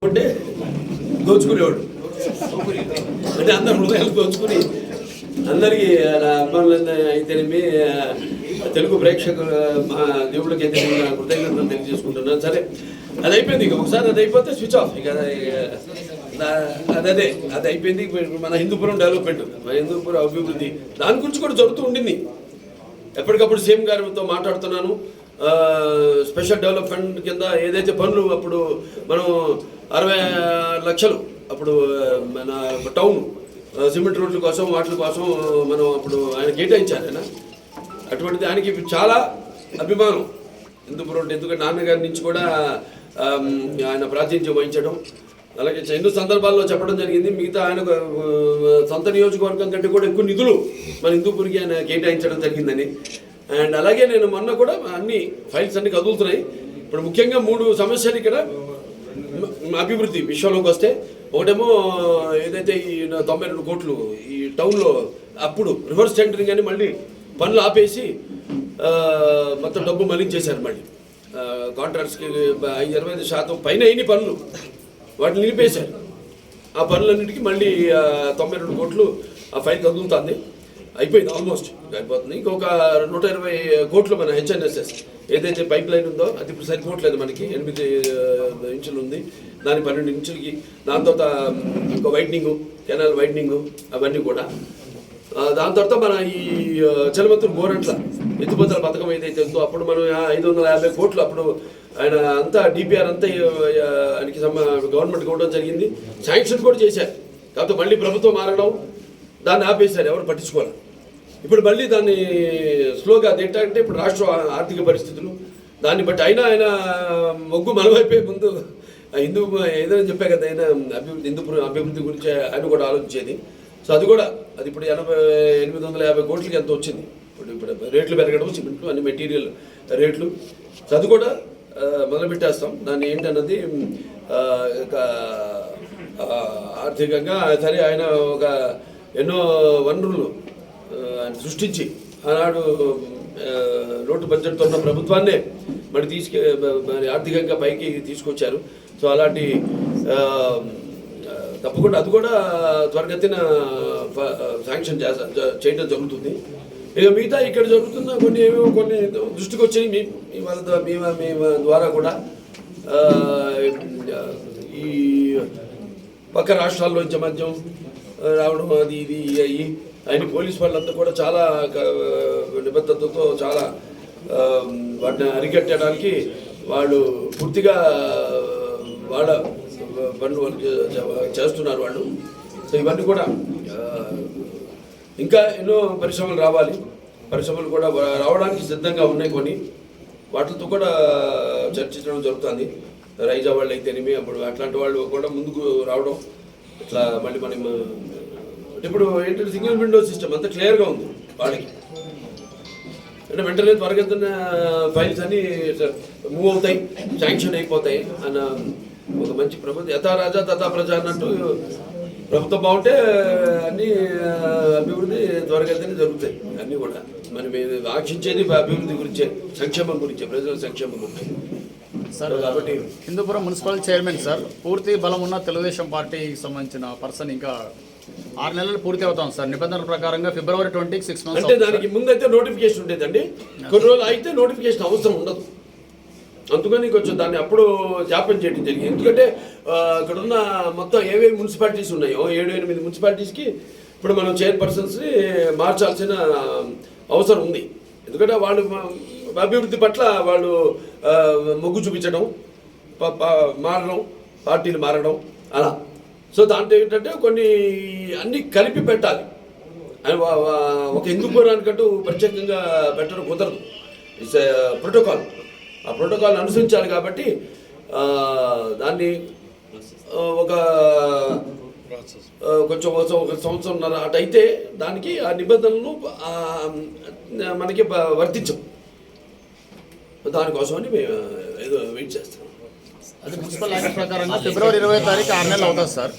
అంటే దోచుకునేవాడు అంటే అందరు హృదయాలు దోచుకుని అందరికీ అభిమానులు అయితేనేమి తెలుగు ప్రేక్షకుల మా దేవుడికి అయితే కృతజ్ఞతలు తెలియజేసుకుంటున్నాను. సరే అది అయిపోయింది, ఇక ఒకసారి అది అయిపోతే స్విచ్ ఆఫ్. ఇక అది అయిపోయింది. మన హిందూపురం డెవలప్మెంట్, మన హిందూపురం అభివృద్ధి దాని గురించి కూడా జరుగుతూ ఉండింది. ఎప్పటికప్పుడు సీఎం గారితో మాట్లాడుతున్నాను. స్పెషల్ డెవలప్మెంట్ కింద ఏదైతే పనులు అప్పుడు మనం 60 లక్షలు అప్పుడు మన టౌన్ సిమెంట్ రోడ్ల కోసం వాటి కోసం మనం అప్పుడు ఆయన కేటాయించారు. ఆయన అటువంటి దానికి చాలా అభిమానం హిందూపురం. ఎందుకంటే నాన్నగారి నుంచి కూడా ఆయన ప్రాతినిధ్యం వహించడం, అలాగే ఎన్నో సందర్భాల్లో చెప్పడం జరిగింది. మిగతా ఆయన సొంత నియోజకవర్గం కంటే కూడా ఎక్కువ నిధులు మన హిందూపూర్కి ఆయన కేటాయించడం జరిగిందని. అండ్ అలాగే నేను మొన్న కూడా అన్ని ఫైల్స్ అన్ని కదులుతున్నాయి. ఇప్పుడు ముఖ్యంగా 3 సమస్యలు ఇక్కడ అభివృద్ధి విషయంలోకి వస్తే, ఒకటేమో ఏదైతే ఈ 92 కోట్లు ఈ టౌన్లో అప్పుడు రివర్స్ టెండరింగ్ అని మళ్ళీ పనులు ఆపేసి మొత్తం డబ్బు మళ్లించేశారు. మళ్ళీ కాంట్రాక్ట్స్కి 25% పైన అయిన పనులు వాటిని నిలిపేశారు. ఆ పనులన్నిటికీ మళ్ళీ 92 కోట్లు ఆ ఫైల్ కదులుతుంది. అయిపోయింది, ఆల్మోస్ట్ అయిపోతుంది. ఇంకొక 120 కోట్లు మన హెచ్ఎన్ఎస్ఎస్ ఏదైతే పైప్ లైన్ ఉందో అది ఇప్పుడు సరిపోవట్లేదు. మనకి 8 ఇంచులు ఉంది, దాని 12 ఇంచులకి. దాని తర్వాత ఇంకో వైడ్నింగు, కెనాల్ వైడ్నింగు, అవన్నీ కూడా. దాని తర్వాత మన ఈ చలమత్తూరు గోరంట్ల ఎత్తిపోతల పథకం ఏదైతే ఉందో అప్పుడు మనం 550 కోట్లు అప్పుడు ఆయన అంతా డిపిఆర్ అంతా ఆయనకి గవర్నమెంట్ ఇవ్వడం జరిగింది. శాంక్షన్ కూడా చేశారు. కాకపోతే మళ్ళీ ప్రభుత్వం మారడం, దాన్ని ఆపేశారు, ఎవరు పట్టించుకోవాలి. ఇప్పుడు మళ్ళీ దాన్ని స్లోగా తింటే ఇప్పుడు రాష్ట్ర ఆర్థిక పరిస్థితులు దాన్ని బట్టి అయినా ఆయన మొగ్గు మనవైపోయే ముందు హిందూ ఏదైనా చెప్పా కదా, ఆయన హిందూపురం అభివృద్ధి గురించి ఆయన కూడా ఆలోచించేది. సో అది కూడా అది ఇప్పుడు 850 కోట్లకి ఎంత వచ్చింది. ఇప్పుడు రేట్లు పెరగడం, సిమెంట్లు అన్ని మెటీరియల్ రేట్లు. సో అది కూడా మొదలుపెట్టేస్తాం. దాన్ని ఏంటన్నది ఆర్థికంగా సరే ఆయన ఒక ఎన్నో వనరులు ఆయన సృష్టించి ఆనాడు లోటు బడ్జెట్తో ఉన్న ప్రభుత్వాన్నే మరి ఆర్థికంగా పైకి తీసుకొచ్చారు. సో అలాంటి తప్పకుండా అది కూడా త్వరగతిన శాంక్షన్ చేయడం జరుగుతుంది. ఇక మిగతా ఇక్కడ జరుగుతున్న కొన్ని దృష్టికి వచ్చాయి మీ ద్వారా కూడా. ఈ పక్క రాష్ట్రాల్లోంచి మద్యం రావడం అది ఇది అయ్యి ఆయన పోలీసు వాళ్ళంతా కూడా చాలా నిబద్ధతతో చాలా వాటిని అరికట్టడానికి వాళ్ళు పూర్తిగా వాళ్ళ పనులు చేస్తున్నారు వాళ్ళు. సో ఇవన్నీ కూడా ఇంకా ఎన్నో పరిశ్రమలు రావాలి. పరిశ్రమలు కూడా రావడానికి సిద్ధంగా ఉన్నాయి. కొన్ని వాటితో కూడా చర్చించడం జరుగుతుంది. రైజా వాళ్ళు అయితేనేమి అప్పుడు అట్లాంటి వాళ్ళు కూడా ముందుకు రావడం. ఇట్లా మళ్ళీ మనం ఇప్పుడు ఏంటంటే సింగిల్ విండో సిస్టమ్ అంతా క్లియర్గా ఉంది వాళ్ళకి. అంటే వెంటనే త్వరగా ఫైల్స్ అన్నీ మూవ్ అవుతాయి, శాంక్షన్ అయిపోతాయి అన్న ఒక మంచి ప్రభుత్వం. యథా రాజా తథా ప్రజ అన్నట్టు ప్రభుత్వం బాగుంటే అన్నీ అభివృద్ధి త్వరగతిని జరుగుతాయి. అన్నీ కూడా మనం ఆశించేది అభివృద్ధి గురించే, సంక్షేమం గురించే, ప్రజల సంక్షేమం గురించి. సార్ కాబట్టి హిందూపురం మున్సిపల్ చైర్మన్ సార్ పూర్తి బలం ఉన్న తెలుగుదేశం పార్టీకి సంబంధించిన పర్సన్ ఇంకా 6 నెలలు పూర్తి అవుతాం సార్. నిబంధనల ప్రకారంగా ఫిబ్రవరి 20కి 6 months. అంటే దానికి ముందైతే నోటిఫికేషన్ ఉండేదండి. కొన్ని రోజులు అయితే నోటిఫికేషన్ అవసరం ఉండదు. అందుకని కొంచెం దాన్ని అప్పుడు జాప్యం చేయడం జరిగింది. ఎందుకంటే ఇక్కడ ఉన్న మొత్తం ఏవేవి మున్సిపాలిటీస్ ఉన్నాయో 7-8 మున్సిపాలిటీస్కి ఇప్పుడు మనం చైర్పర్సన్స్ని మార్చాల్సిన అవసరం ఉంది. ఎందుకంటే వాళ్ళు అభివృద్ధి పట్ల వాళ్ళు మొగ్గు చూపించడం, మారడం, పార్టీలు మారడం అలా. సో దాంట్లో ఏంటంటే కొన్ని అన్నీ కలిపి పెట్టాలి. ఒక హిందూపురానికంటూ ప్రత్యేకంగా పెట్టడం కుదరదు. It's protocol. ఆ ప్రోటోకాల్ అనుసరించాలి. కాబట్టి దాన్ని ఒక కొంచెం 1 సంవత్సరంన్నర అటు అయితే దానికి ఆ నిబంధనలను మనకి వర్తించం. దానికోసమని మేము ఏదో వెయిట్ చేస్తాం. అది మున్సిపల్ యాక్ట్ ప్రకారంగా ఫిబ్రవరి 20వ తారీఖు 6 నెలలు అవుతుంది సార్.